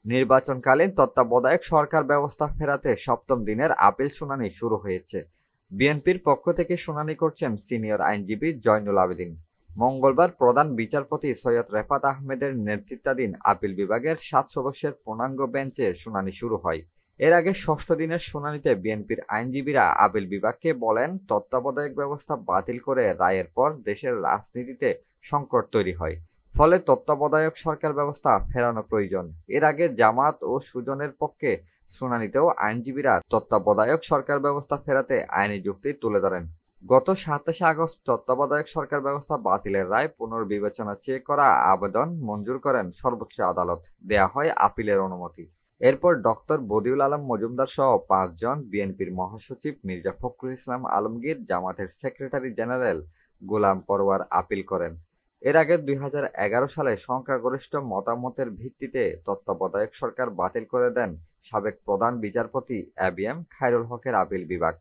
নির্বাচনকালীন তত্ত্বাবধায়ক সরকার ব্যবস্থা ফেরাতে সপ্তম দিনের আপিল শুনানি শুরু হয়েছে। বিএনপির পক্ষ থেকে শুনানি করছেন সিনিয়র আইনজীবী জয়নুল আবেদিন। মঙ্গলবার প্রধান বিচারপতি সৈয়দ রেফাত আহমেদের নেতৃত্বাধীন আপিল বিভাগের 7 সদস্যের পূর্ণাঙ্গ বেঞ্চে শুনানি শুরু হয়। এর আগে ষষ্ঠ দিনের শুনানিতে বিএনপির আইনজীবীরা আপিল বিভাগকে বলেন, তত্ত্বাবধায়ক ব্যবস্থা বাতিল করে রায়ের পর দেশের রাজনীতিতে সংকট তৈরি হয়। ফলে তত্ত্বাবধায়ক সরকার ব্যবস্থা ফেরানো প্রয়োজন। এর আগে জামাত ও সুজনের পক্ষে শুনানিতেও আইনজীবীরা তত্ত্বাবধায়ক সরকার ব্যবস্থা ফেরাতে আইনি যুক্তি তুলে ধরেন। গত 27 আগস্ট তত্ত্বাবধায়ক সরকার ব্যবস্থা বাতিলের রায় পুনর্বিবেচনা চেয়ে করা আবেদন মঞ্জুর করেন সর্বোচ্চ আদালত। দেয়া হয় আপিলের অনুমতি। এরপর ডক্টর বদিউল আলম মজুমদার সহ 5 জন, বিএনপির মহাসচিব মির্জা ফখরুল ইসলাম আলমগীর, জামাতের সেক্রেটারি জেনারেল গোলাম পরওয়ার আপিল করেন। এর আগে 2011 সালে সংখ্যাগরিষ্ঠ মতামতের ভিত্তিতে তত্ত্বাবধায়ক সরকার বাতিল করে দেন সাবেক প্রধান বিচারপতি এবিএম খায়রুল হকের আপিল বিভাগ।